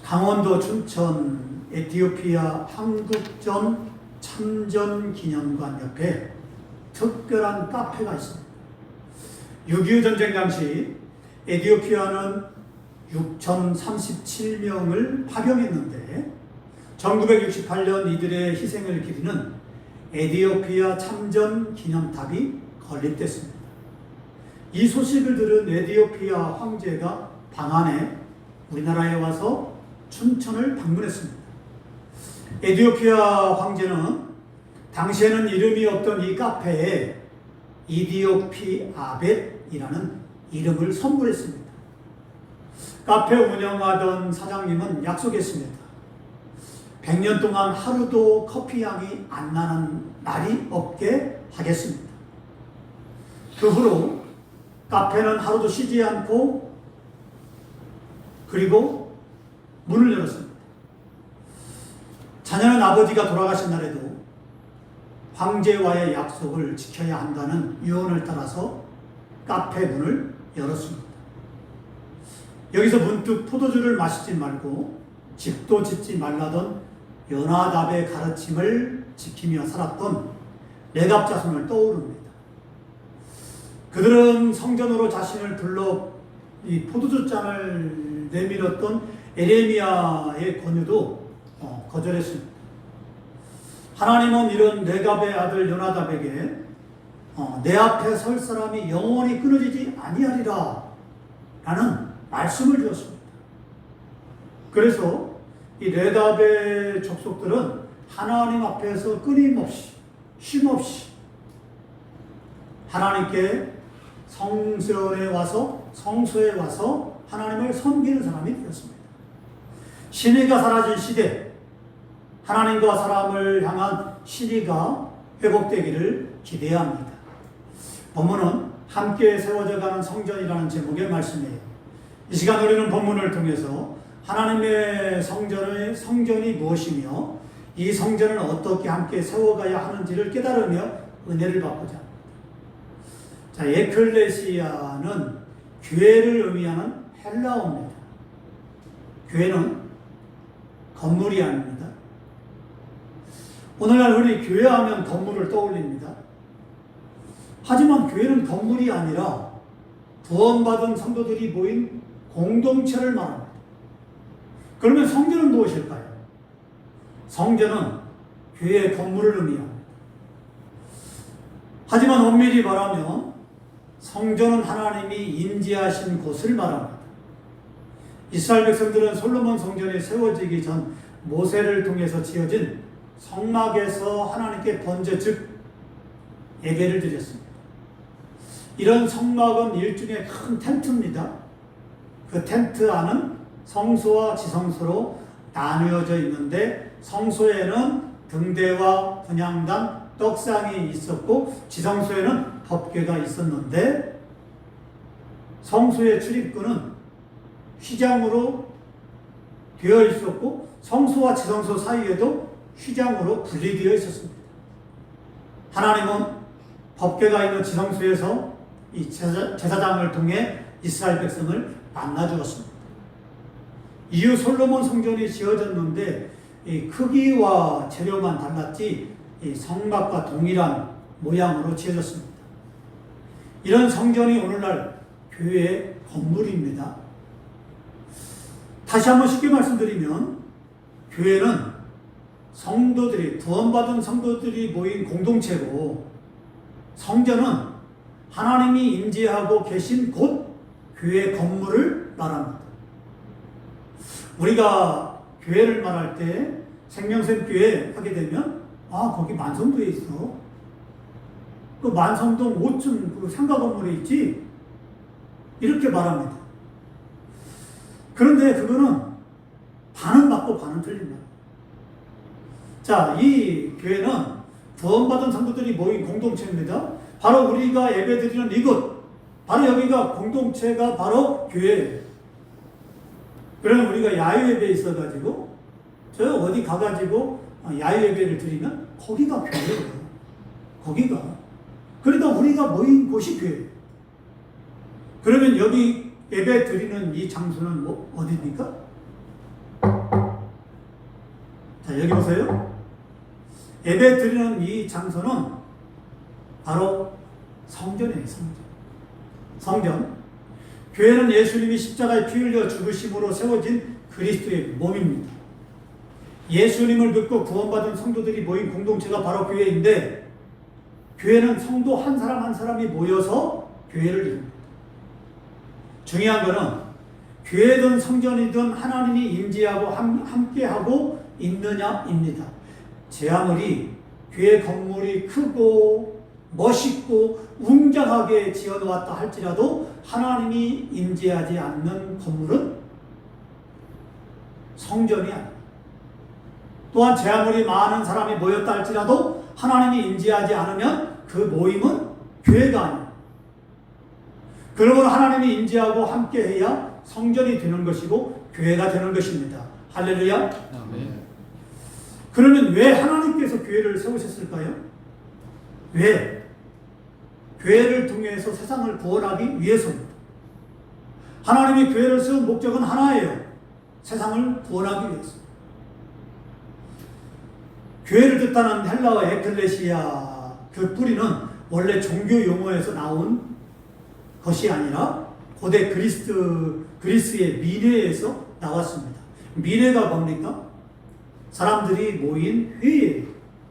강원도 춘천 에티오피아 한국전 참전기념관 옆에 특별한 카페가 있습니다. 6.25 전쟁 당시 에티오피아는 6,037명을 파병했는데 1968년 이들의 희생을 기리는 에티오피아 참전 기념탑이 건립됐습니다. 이 소식을 들은 에티오피아 황제가 방한해 우리나라에 와서 춘천을 방문했습니다. 에티오피아 황제는 당시에는 이름이 없던 이 카페에 이디오피 아벳이라는 이름을 선물했습니다. 카페 운영하던 사장님은 약속했습니다. 100년 동안 하루도 커피 향이 안 나는 날이 없게 하겠습니다. 그 후로 카페는 하루도 쉬지 않고 그리고 문을 열었습니다. 자녀는 아버지가 돌아가신 날에도 황제와의 약속을 지켜야 한다는 유언을 따라서 카페 문을 열었습니다. 여기서 문득 포도주를 마시지 말고 집도 짓지 말라던 요나답의 가르침을 지키며 살았던 레갑 자손을 떠오릅니다. 그들은 성전으로 자신을 불러 이 포도주 잔을 내밀었던 에레미야의 권유도 거절했습니다. 하나님은 이런 레갑의 아들 요나답에게 내 앞에 설 사람이 영원히 끊어지지 아니하리라 라는 말씀을 주었습니다. 그래서 이 레갑의 족속들은 하나님 앞에서 끊임없이 쉼없이 하나님께 성소에 와서 하나님을 섬기는 사람이 되었습니다. 신의가 사라진 시대, 하나님과 사람을 향한 신의가 회복되기를 기대합니다. 본문은 함께 세워져가는 성전이라는 제목의 말씀이에요. 이 시간 우리는 본문을 통해서 하나님의 성전이 무엇이며 이 성전을 어떻게 함께 세워가야 하는지를 깨달으며 은혜를 받고자 합니다. 자, 에클레시아는 교회를 의미하는 헬라어입니다. 교회는 건물이 아닙니다. 오늘날 우리 교회하면 건물을 떠올립니다. 하지만 교회는 건물이 아니라 구원받은 성도들이 모인 공동체를 말합니다. 그러면 성전은 무엇일까요? 성전은 교회의 건물을 의미합니다. 하지만 엄밀히 말하면 성전은 하나님이 임재하신 곳을 말합니다. 이스라엘 백성들은 솔로몬 성전이 세워지기 전 모세를 통해서 지어진 성막에서 하나님께 번제 즉 예배를 드렸습니다. 이런 성막은 일종의 큰 텐트입니다. 그 텐트 안은 성소와 지성소로 나누어져 있는데 성소에는 등대와 분향단, 떡상이 있었고 지성소에는 법궤가 있었는데 성소의 출입구는 휘장으로 되어 있었고 성소와 지성소 사이에도 휘장으로 분리되어 있었습니다. 하나님은 법궤가 있는 지성소에서 이 제사장을 통해 이스라엘 백성을 만나 주었습니다. 이후 솔로몬 성전이 지어졌는데 이 크기와 재료만 달랐지 이 성막과 동일한 모양으로 지어졌습니다. 이런 성전이 오늘날 교회의 건물입니다. 다시 한번 쉽게 말씀드리면 교회는 성도들이 구원받은 성도들이 모인 공동체고 성전은 하나님이 임재하고 계신 곳 교회 건물을 말합니다. 우리가 교회를 말할 때 생명샘 교회 하게 되면 거기 만성도에 있어. 그 만성동 5층 그 상가 건물에 있지? 이렇게 말합니다. 그런데 그거는 반은 맞고 반은 틀립니다. 자, 이 교회는 구원받은 성도들이 모인 공동체입니다. 바로 우리가 예배드리는 이곳, 바로 여기가 공동체가 바로 교회예요. 그러면 우리가 야유예배에 있어가지고 저 어디 가가지고 야유예배를 드리면 거기가 교회예요. 거기가. 그러니까 우리가 모인 곳이 교회예요. 그러면 여기 예배 드리는 이 장소는 어디입니까? 자, 여기 보세요. 예배 드리는 이 장소는 바로 성전이에요. 성전. 교회는 예수님이 십자가에 피 흘려 죽으심으로 세워진 그리스도의 몸입니다. 예수님을 믿고 구원받은 성도들이 모인 공동체가 바로 교회인데, 교회는 성도 한 사람 한 사람이 모여서 교회를 이룹니다. 중요한 것은 교회든 성전이든 하나님이 임재하고 함께하고 있느냐입니다. 제 아무리 교회 건물이 크고 멋있고 웅장하게 지어놓았다 할지라도 하나님이 임재하지 않는 건물은 성전이 아닙니다. 또한 제 아무리 많은 사람이 모였다 할지라도 하나님이 임재하지 않으면 그 모임은 교회가 아닙니다. 그러므로 하나님이 임재하고 함께해야 성전이 되는 것이고 교회가 되는 것입니다. 할렐루야. 아멘. 그러면 왜 하나님께서 교회를 세우셨을까요? 왜? 교회를 통해서 세상을 구원하기 위해서입니다. 하나님이 교회를 세운 목적은 하나예요. 세상을 구원하기 위해서. 교회를 뜻하는 헬라어 에클레시아, 그 뿌리는 원래 종교 용어에서 나온 것이 아니라 고대 그리스의 미네에서 나왔습니다. 미네가 뭡니까? 사람들이 모인 회의예요.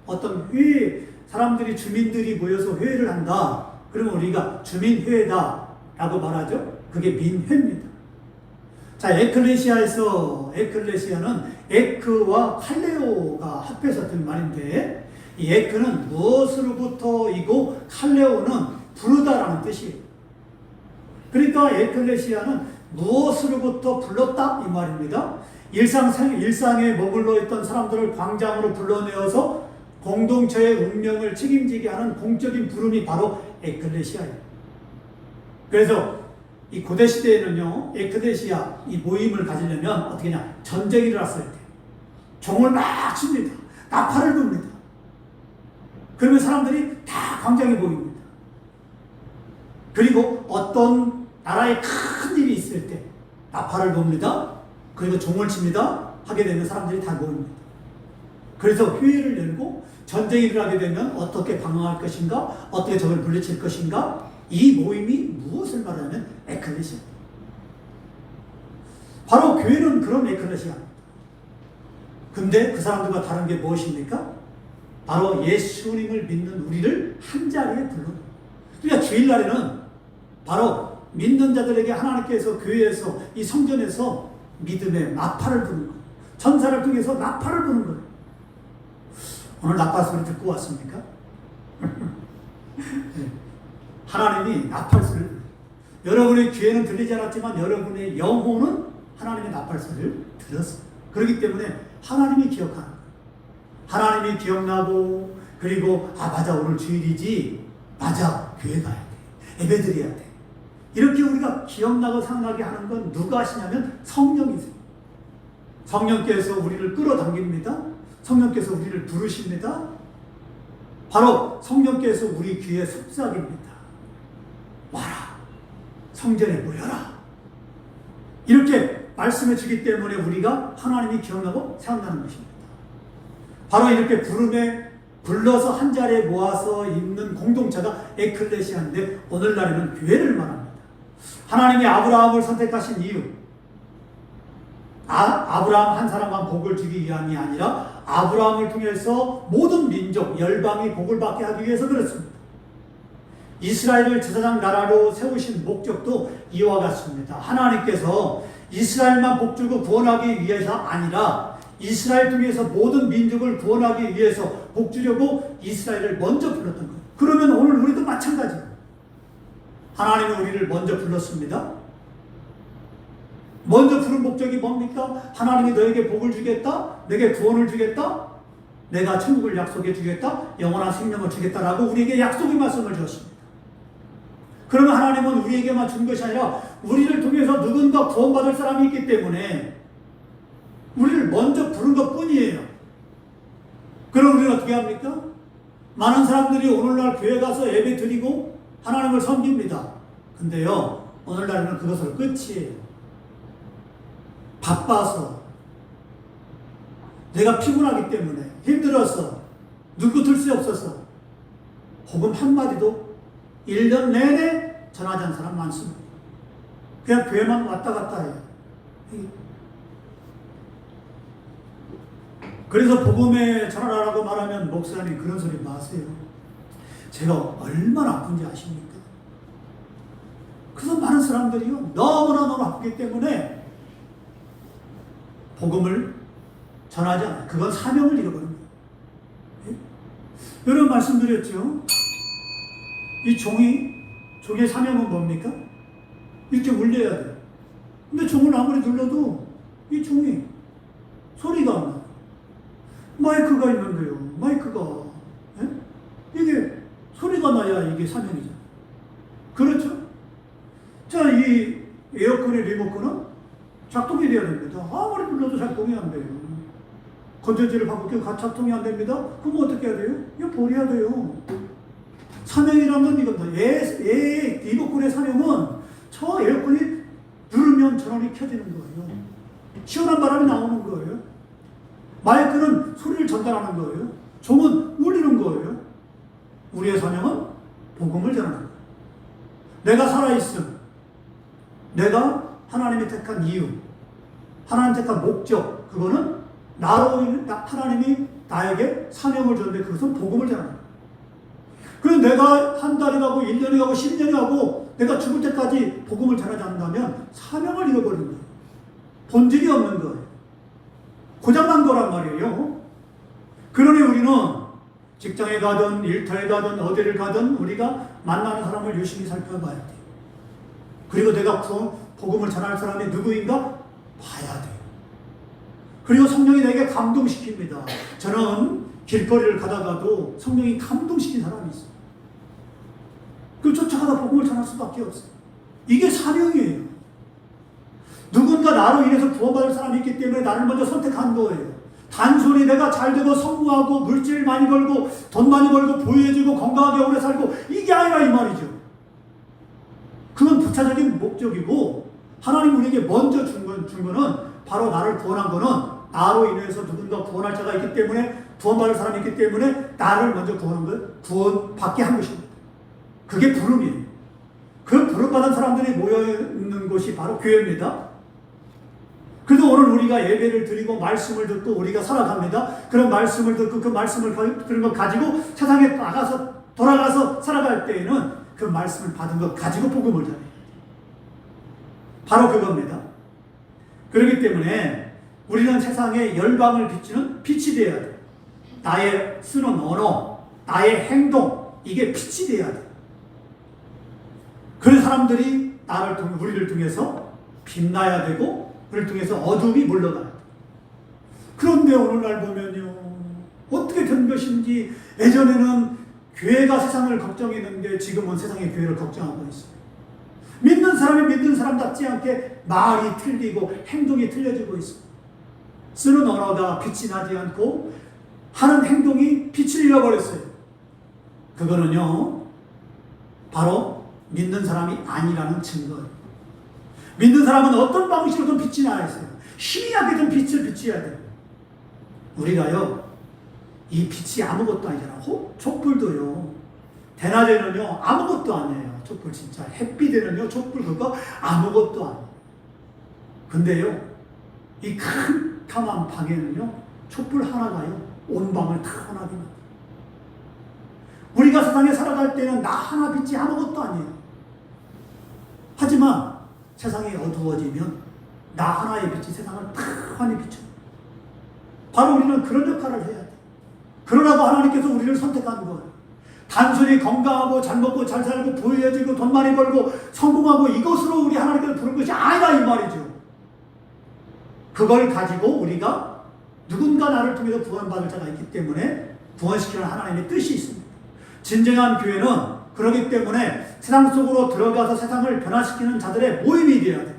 어떤 회의, 사람들이, 주민들이 모여서 회의를 한다. 그러면 우리가 주민회의다 라고 말하죠. 그게 민회입니다. 자, 에클레시아는 에크와 칼레오가 합해서 든 말인데, 이 에크는 무엇으로부터이고 칼레오는 부르다라는 뜻이에요. 그러니까 에클레시아는 무엇으로부터 불렀다 이 말입니다. 일상에 머물러 있던 사람들을 광장으로 불러내어서 공동체의 운명을 책임지게 하는 공적인 부름이 바로 에클레시아예요. 그래서 이 고대 시대에는요, 에클레시아 이 모임을 가지려면 어떻게 하냐, 전쟁이 일어났을 때 종을 막 칩니다. 나팔을 붑니다. 그러면 사람들이 다 광장에 모입니다. 그리고 어떤 나라에 큰 일이 있을 때 나팔을 붑니다. 그리고 종을 칩니다. 하게 되면 사람들이 다 모입니다. 그래서 회의를 열고 전쟁이 일어나게 되면 어떻게 방어할 것인가, 어떻게 적을 물리칠 것인가, 이 모임이 무엇을 말하냐면 에클레시아. 바로 교회는 그런 에클레시아입니다. 근데 그 사람들과 다른 게 무엇입니까? 바로 예수님을 믿는 우리를 한 자리에 불러요. 그러니까 주일날에는 바로 믿는 자들에게 하나님께서 교회에서, 이 성전에서 믿음의 나팔을 부는 거예요. 전사를 통해서 나팔을 부는 거예요. 오늘 나팔 소리 듣고 왔습니까? 하나님이 나팔 소리를, 여러분의 귀에는 들리지 않았지만 여러분의 영혼은 하나님의 나팔 소리를 들었어요. 그렇기 때문에 하나님이 기억하는 거예요. 하나님이 기억나고, 그리고 맞아, 오늘 주일이지, 맞아, 교회 가야 돼, 예배 드려야 돼, 이렇게 우리가 기억나고 생각나게 하는 건 누가 하시냐면 성령이세요. 성령께서 우리를 끌어당깁니다. 성령께서 우리를 부르십니다. 바로 성령께서 우리 귀에 속삭입니다. 와라, 성전에 모여라, 이렇게 말씀해 주기 때문에 우리가 하나님이 기억나고 생각나는 것입니다. 바로 이렇게 부름에 불러서 한 자리에 모아서 있는 공동체가 에클레시아인데, 오늘날에는 교회를 말합니다. 하나님이 아브라함을 선택하신 이유, 아브라함 한 사람만 복을 주기 위함이 아니라 아브라함을 통해서 모든 민족, 열방이 복을 받게 하기 위해서 그렇습니다. 이스라엘을 제사장 나라로 세우신 목적도 이와 같습니다. 하나님께서 이스라엘만 복주고 구원하기 위해서 아니라 이스라엘 통해서 모든 민족을 구원하기 위해서 복주려고 이스라엘을 먼저 불렀던 거예요. 그러면 오늘 우리도 마찬가지예요. 하나님이 우리를 먼저 불렀습니다. 먼저 부른 목적이 뭡니까? 하나님이 너에게 복을 주겠다, 내게 구원을 주겠다, 내가 천국을 약속해 주겠다, 영원한 생명을 주겠다라고 우리에게 약속의 말씀을 주었습니다. 그러면 하나님은 우리에게만 준 것이 아니라 우리를 통해서 누군가 구원받을 사람이 있기 때문에 우리를 먼저 부른 것 뿐이에요. 그럼 우리는 어떻게 합니까? 많은 사람들이 오늘날 교회 가서 예배 드리고 하나님을 섬깁니다. 근데요, 오늘날에는 그것으로 끝이에요. 바빠서, 내가 피곤하기 때문에 힘들어서 눈코 뜰 수 없어서 복음 한마디도 1년 내내 전하지 않은 사람 많습니다. 그냥 교회만 왔다 갔다 해요. 그래서 복음에 전하라고 말하면 목사님 그런 소리 마세요. 제가 얼마나 아픈지 아십니까? 그래서 많은 사람들이요 너무나 아프기 때문에 복음을 전하지 않아요. 그건 사명을 잃어버립니다. 여러분 말씀드렸죠? 이 종의 사명은 뭡니까? 이렇게 울려야 돼요. 근데 종을 아무리 눌러도 이 종이 소리가 안 나요. 마이크가 있는데요. 마이크가 이게 소리가 나야 이게 사명이죠. 그렇죠? 자, 이 에어컨의 리모컨은 작동이 돼야 됩니다. 아무리 눌러도 작동이 안 돼요. 건전지를 바꾸고 작동이 안 됩니다. 그럼 어떻게 해야 돼요? 이거 버려야 돼요. 사명이라는 건 이겁니다. 리모컨의 사명은 저 에어컨이 누르면 전원이 켜지는 거예요. 시원한 바람이 나오는 거예요. 마이크는 소리를 전달하는 거예요. 종은 울리는 거예요. 우리의 사명은 복음을 전하는 거예요. 내가 살아있음, 내가 하나님이 택한 이유, 하나님 택한 목적, 그거는 하나님이 나에게 사명을 줬는데 그것은 복음을 전하는 거예요. 그래서 내가 한 달이 가고 1년이 가고 10년이 가고 내가 죽을 때까지 복음을 전하지 않는다면 사명을 잃어버린 거예요. 본질이 없는 거예요. 고장난 거란 말이에요. 그러니 우리는 직장에 가든 일터에 가든 어디를 가든 우리가 만나는 사람을 유심히 살펴봐야 돼요. 그리고 내가 복음을 전할 사람이 누구인가 봐야 돼요. 그리고 성령이 내게 감동시킵니다. 저는 길거리를 가다가도 성령이 감동시킨 사람이 있어요. 그 쫓아가다 복음을 전할 수밖에 없어요. 이게 사명이에요. 누군가 나로 인해서 구원받을 사람이 있기 때문에 나를 먼저 선택한 거예요. 단순히 내가 잘되고 성공하고 물질 많이 벌고 돈 많이 벌고 부유해지고 건강하게 오래 살고 이게 아니라 이 말이죠. 그건 부차적인 목적이고 하나님 우리에게 먼저 준 거는 바로 나를 구원한 거는 나로 인해서 누군가 구원할 자가 있기 때문에 구원받을 사람이 있기 때문에 나를 먼저 구원받게 한 것입니다. 그게 부름이에요. 그 부름받은 사람들이 모여있는 곳이 바로 교회입니다. 그래서 오늘 우리가 예배를 드리고 말씀을 듣고 우리가 살아갑니다. 그런 말씀을 듣고 그 말씀을 들은 것 가지고 세상에 돌아가서 살아갈 때에는 그 말씀을 받은 것 가지고 복음을 전해요. 바로 그겁니다. 그렇기 때문에 우리는 세상에 열방을 비추는 빛이 되어야 돼요. 나의 쓰는 언어, 나의 행동, 이게 빛이 되어야 돼요. 그런 사람들이 우리를 통해서 빛나야 되고 우리를 통해서 어둠이 물러가야 돼요. 그런데 오늘날 보면요, 어떻게 된 것인지 예전에는 교회가 세상을 걱정했는데 지금은 세상이 교회를 걱정하고 있어요. 믿는 사람이 믿는 사람답지 않게 말이 틀리고 행동이 틀려지고 있어요. 쓰는 언어가 빛이 나지 않고 하는 행동이 빛을 잃어버렸어요. 그거는요, 바로 믿는 사람이 아니라는 증거예요. 믿는 사람은 어떤 방식으로든 빛이 나야 했어요. 힘이 나게든 빛을 비춰야 돼요. 우리가요, 이 빛이 아무것도 아니잖아. 촛불도요, 대낮에는요, 아무것도 아니에요. 촛불 진짜. 햇빛에는요, 촛불 그거 아무것도 아니에요. 근데요, 이 캄캄한 방에는요, 촛불 하나가요, 온 방을 다 환하게 만들어요. 우리가 세상에 살아갈 때는 나 하나 빛이 아무것도 아니에요. 하지만 세상이 어두워지면 나 하나의 빛이 세상을 다 환히 비춰요. 바로 우리는 그런 역할을 해야 돼요. 그러라고 하나님께서 우리를 선택한 거예요. 단순히 건강하고 잘 먹고 잘 살고 부유해지고 돈 많이 벌고 성공하고 이것으로 우리 하나님께서 부른 것이 아니다 이 말이죠. 그걸 가지고 우리가 누군가 나를 통해서 구원받을 자가 있기 때문에 구원시키는 하나님의 뜻이 있습니다. 진정한 교회는 그렇기 때문에 세상 속으로 들어가서 세상을 변화시키는 자들의 모임이 되어야 돼요.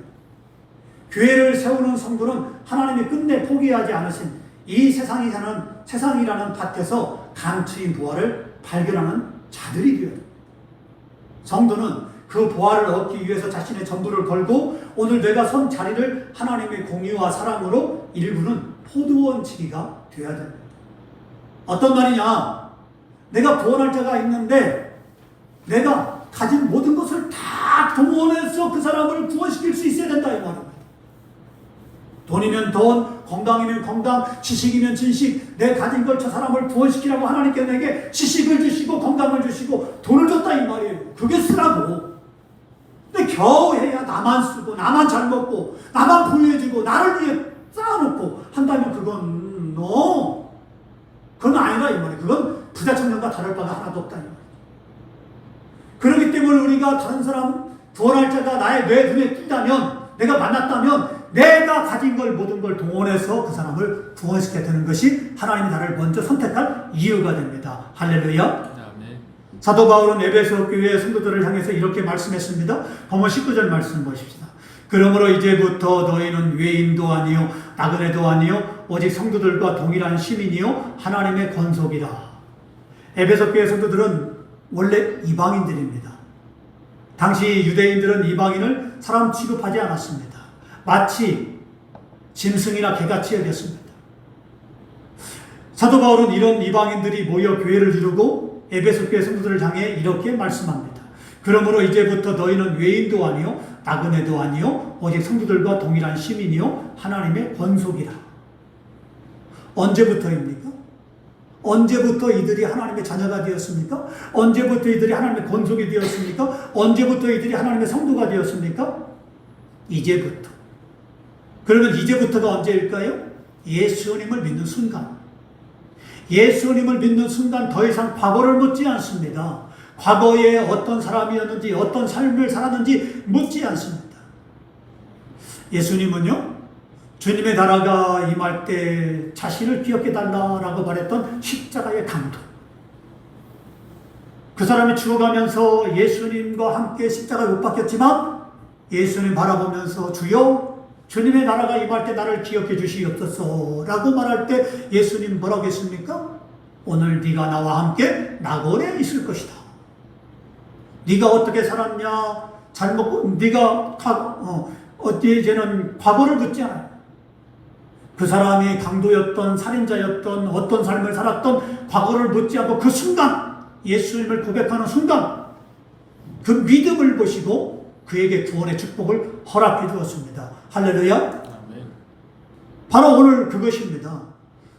교회를 세우는 성도는 하나님이 끝내 포기하지 않으신 이 세상이라는 밭에서 강추인 보화를 발견하는 자들이 되어야 돼요. 성도는 그 보화를 얻기 위해서 자신의 전부를 걸고 오늘 내가 선 자리를 하나님의 공의와 사랑으로 일구는 포도원치기가 되어야 됩니다. 어떤 말이냐? 내가 구원할 자가 있는데 내가 가진 모든 것을 다 동원해서 그 사람을 구원시킬 수 있어야 된다 이 말입니다. 돈이면 돈, 건강이면 건강, 지식이면 지식, 내 가진 걸 저 사람을 구원시키라고 하나님께 내게 지식을 주시고 건강을 주시고 돈을 줬다 이 말이에요. 그게 쓰라고. 근데 겨우 해야 나만 쓰고 나만 잘 먹고 나만 부유해지고 나를 위해 쌓아놓고 한다면 그건 그건 아니다 이 말이에요. 그건 부자 청년과 다를 바가 하나도 없다 이 말이에요. 그렇기 때문에 우리가 다른 사람 구원할 자가 나의 뇌 눈에 띈다면 내가 만났다면 내가 가진 걸 모든 걸 동원해서 그 사람을 구원시켜야 되는 것이 하나님이 나를 먼저 선택한 이유가 됩니다. 할렐루야. 네. 사도 바울은 에베소 교회 성도들을 향해서 이렇게 말씀했습니다. 본문 19절 말씀 보십시다. 그러므로 이제부터 너희는 외인도 아니요 나그네도 아니요 오직 성도들과 동일한 시민이요 하나님의 권속이라. 에베소 교회 성도들은 원래 이방인들입니다. 당시 유대인들은 이방인을 사람 취급하지 않았습니다. 마치 짐승이나 개같이 여겼습니다. 사도 바울은 이런 이방인들이 모여 교회를 이루고 에베소 교회 성도들을 향해 이렇게 말씀합니다. 그러므로 이제부터 너희는 외인도 아니요 나그네도 아니요 오직 성도들과 동일한 시민이요 하나님의 권속이라. 언제부터입니까? 언제부터 이들이 하나님의 자녀가 되었습니까? 언제부터 이들이 하나님의 권속이 되었습니까? 언제부터 이들이 하나님의 성도가 되었습니까? 이제부터. 그러면 이제부터가 언제일까요? 예수님을 믿는 순간. 예수님을 믿는 순간 더 이상 과거를 묻지 않습니다. 과거에 어떤 사람이었는지 어떤 삶을 살았는지 묻지 않습니다. 예수님은요, 주님의 나라가 임할 때 자신을 기억해달라라고 말했던 십자가의 강도. 그 사람이 죽어가면서 예수님과 함께 십자가에 못 박혔지만 예수님 바라보면서 주여 주님의 나라가 임할 때 나를 기억해 주시옵소서 라고 말할 때 예수님 뭐라고 했습니까? 오늘 네가 나와 함께 낙원에 있을 것이다. 네가 어떻게 살았냐, 잘 먹고 네가 이제는 과거를 묻지 않아요. 그 사람이 강도였던 살인자였던 어떤 삶을 살았던 과거를 묻지 않고 그 순간 예수님을 고백하는 순간 그 믿음을 보시고 그에게 구원의 축복을 허락해 주었습니다. 할렐루야. 아멘. 바로 오늘 그것입니다.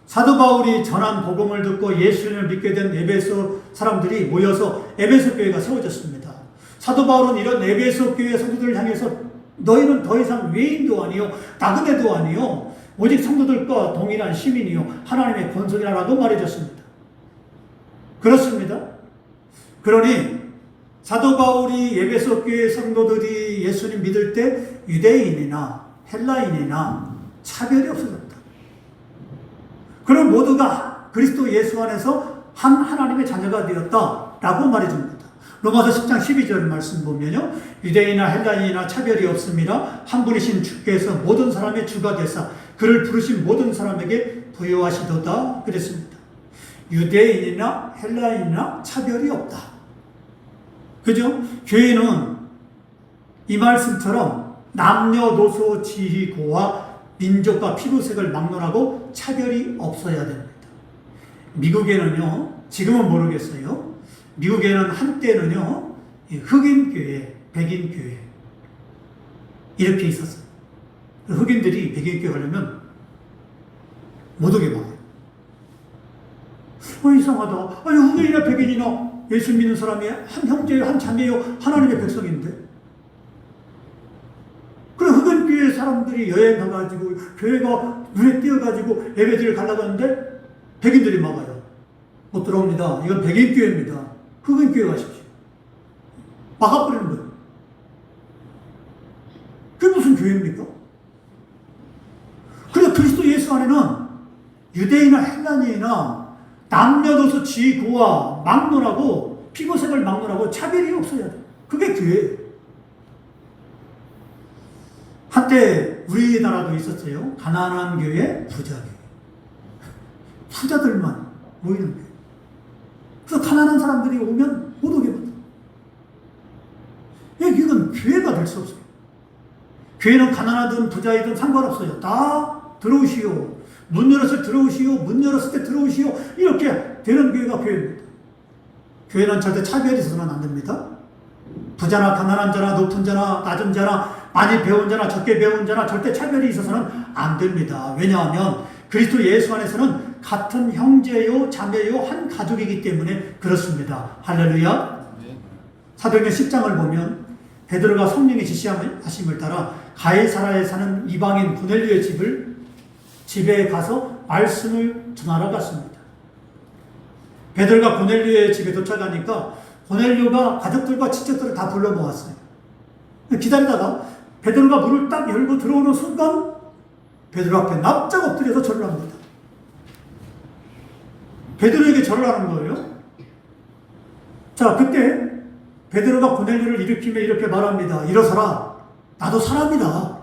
사도 바울이 전한 복음을 듣고 예수님을 믿게 된 에베소 사람들이 모여서 에베소 교회가 세워졌습니다. 사도 바울은 이런 에베소 교회 성도들을 향해서 너희는 더 이상 외인도 아니요 나그네도 아니요 오직 성도들과 동일한 시민이요 하나님의 권속이라고 말해줬습니다. 그렇습니다. 그러니 사도 바울이 에베소 교회 성도들이 예수님 믿을 때 유대인이나 헬라인이나 차별이 없어졌다. 그럼 모두가 그리스도 예수 안에서 한 하나님의 자녀가 되었다라고 말해줍니다. 로마서 10장 12절 말씀 보면요, 유대인이나 헬라인이나 차별이 없습니다. 한 분이신 주께서 모든 사람의 주가 되사 그를 부르신 모든 사람에게 부여하시도다 그랬습니다. 유대인이나 헬라인이나 차별이 없다. 그죠? 교회는 이 말씀처럼 남녀노소 지위고와 민족과 피부색을 막론하고 차별이 없어야 됩니다. 미국에는요, 지금은 모르겠어요. 미국에는 한때는요, 흑인교회, 백인교회 이렇게 있었어요. 흑인들이 백인교회 가려면 못 오게 막아요. 이상하다. 아니, 흑인이나 백인이나 예수 믿는 사람이 한 형제요, 한 자매요, 하나님의 백성인데. 그래, 흑인교회 사람들이 여행 가가지고, 교회가 눈에 띄어가지고 예배드리러 가려고 하는데, 백인들이 막아요. 못 들어옵니다. 이건 백인교회입니다. 흑인교회 가십시오. 막아버리는 거예요. 그게 무슨 교회입니까? 그래서 그리스도 예수 안에는 유대인이나 헬라인이나 남녀노소 지고와 막론하고 피부색을 막론하고 차별이 없어야 돼. 그게 교회예요. 한때 우리나라도 있었어요. 가난한 교회, 부자 교회. 부자들만 모이는 교회. 그래서 가난한 사람들이 오면 못 오게 만들어요. 이건 교회가 될 수 없어요. 교회는 가난하든 부자이든 상관없어요. 다 들어오시오. 문 열었을 때 들어오시오. 문 열었을 때 들어오시오. 이렇게 되는 교회가 교회입니다. 교회는 절대 차별이 있어서는 안 됩니다. 부자나 가난한 자나 높은 자나 낮은 자나 많이 배운 자나 적게 배운 자나 절대 차별이 있어서는 안 됩니다. 왜냐하면 그리스도 예수 안에서는 같은 형제요 자매요 한 가족이기 때문에 그렇습니다. 할렐루야. 사도행전 10장을 보면 베드로가 성령의 지시하심을 따라 가이사라에 사는 이방인 고넬료의 집에 가서 말씀을 전하러 갔습니다. 베드로가 고넬료의 집에 도착하니까 고넬료가 가족들과 친척들을 다 불러 모았어요. 기다리다가 베드로가 문을 딱 열고 들어오는 순간 베드로 앞에 납작 엎드려서 절을 합니다. 베드로에게 절을 하는 거예요. 자, 그때 베드로가 고넬료를 일으키며 이렇게 말합니다. 일어서라. 나도 사람이다.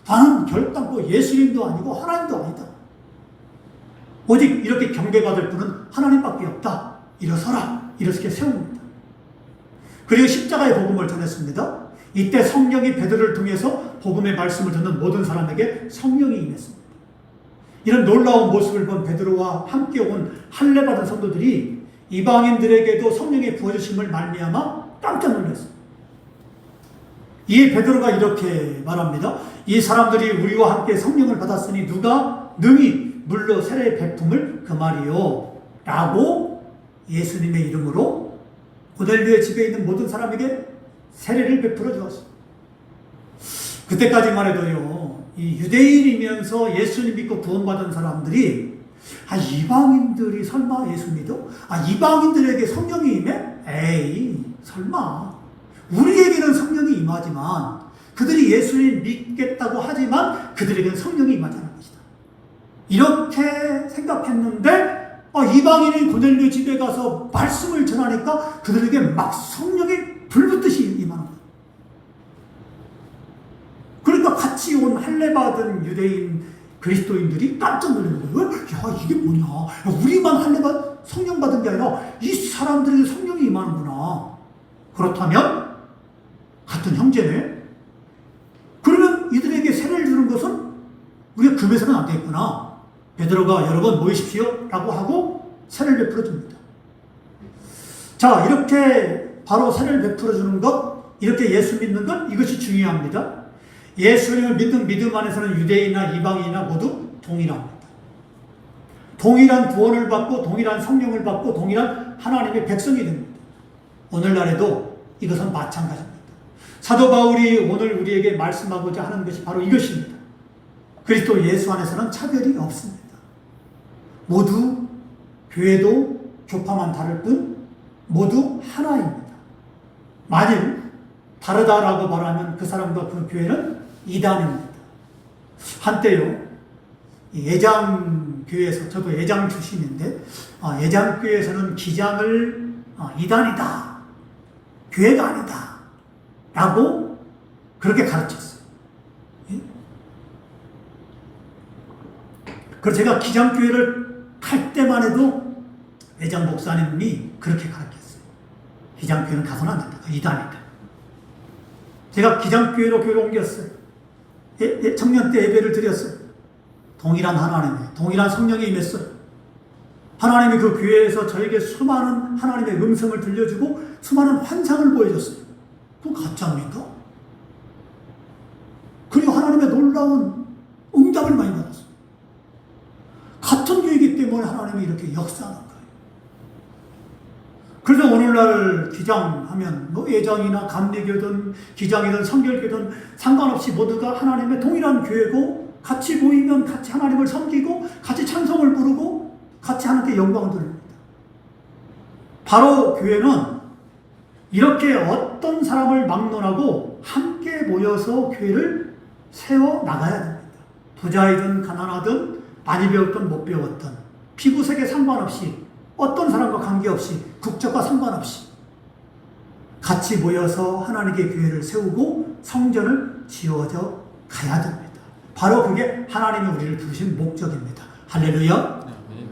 나는 결단코 예수님도 아니고 하나님도 아니다. 오직 이렇게 경배받을 분은 하나님밖에 없다. 일어서라. 이렇게 세웁니다. 그리고 십자가의 복음을 전했습니다. 이때 성령이 베드로를 통해서 복음의 말씀을 듣는 모든 사람에게 성령이 임했습니다. 이런 놀라운 모습을 본 베드로와 함께 온 할례받은 성도들이 이방인들에게도 성령의 부어주심을 말미암아 깜짝 놀랐습니다. 이에 베드로가 이렇게 말합니다. 이 사람들이 우리와 함께 성령을 받았으니 누가 능히 물로 세례 베품을 그 말이요 라고 예수님의 이름으로 고넬료의 집에 있는 모든 사람에게 세례를 베풀어 주었습니다. 그때까지만 해도요, 이 유대인이면서 예수님 믿고 구원받은 사람들이 이방인들이 설마 예수 믿어? 이방인들에게 성령이 임해? 에이, 설마. 우리에게는 성령이 임하지만 그들이 예수님 믿겠다고 하지만 그들에게는 성령이 임하지 않은 것이다. 이렇게 생각했는데 이방인인 고넬료 집에 가서 말씀을 전하니까 그들에게 막 성령이 불붙듯이 임하는 거예요. 그러니까 같이 온 할례받은 유대인 그리스도인들이 깜짝 놀라는 거예요. 야, 이게 뭐냐? 우리만 성령 받은 게 아니라 이 사람들에게 성령이 임하는구나. 그렇다면 같은 형제네. 그러면 이들에게 세례를 주는 것은 우리가 금해서는 안 되겠구나. 베드로가 여러 번 모이십시오 라고 하고 세례를 베풀어 줍니다. 자, 이렇게 바로 세례를 베풀어 주는 것, 이렇게 예수 믿는 것, 이것이 중요합니다. 예수님을 믿는 믿음 안에서는 유대인이나 이방인이나 모두 동일합니다. 동일한 구원을 받고 동일한 성령을 받고 동일한 하나님의 백성이 됩니다. 오늘날에도 이것은 마찬가지입니다. 사도 바울이 오늘 우리에게 말씀하고자 하는 것이 바로 이것입니다. 그리스도 예수 안에서는 차별이 없습니다. 모두 교회도 교파만 다를 뿐 모두 하나입니다. 만일 다르다라고 말하면 그 사람과 그 교회는 이단입니다. 한때요, 예장교회에서, 저도 예장 출신인데, 예장교회에서는 기장을 이단이다, 교회가 아니다 라고 그렇게 가르쳤어요. 예? 그래서 제가 기장교회를 갈 때만 해도 예장 목사님이 그렇게 가르쳤어요. 기장교회는 가서는 안 된다, 이단이다. 제가 기장교회로 교회를 옮겼어요. 청년 때 예배를 드렸어요. 동일한 하나님의, 동일한 성령이 임했어요. 하나님이 그 교회에서 저에게 수많은 하나님의 음성을 들려주고 수많은 환상을 보여줬어요. 그거 가짜입니까? 그리고 하나님의 놀라운 응답을 많이 받았어요. 같은 교회이기 때문에 하나님이 이렇게 역사하는 거예요. 그래서 오늘날 기장하면 예장이나 감리교든 기장이든 성결교든 상관없이 모두가 하나님의 동일한 교회고 같이 모이면 같이 하나님을 섬기고 같이 찬송을 부르고 같이 하나님께 영광을 돌립니다. 바로 교회는 이렇게 어떤 사람을 막론하고 함께 모여서 교회를 세워 나가야 됩니다. 부자이든 가난하든 많이 배웠든 못 배웠든 피부색에 상관없이 어떤 사람과 관계없이 국적과 상관없이 같이 모여서 하나님의 교회를 세우고 성전을 지어져 가야 됩니다. 바로 그게 하나님이 우리를 부르신 목적입니다. 할렐루야.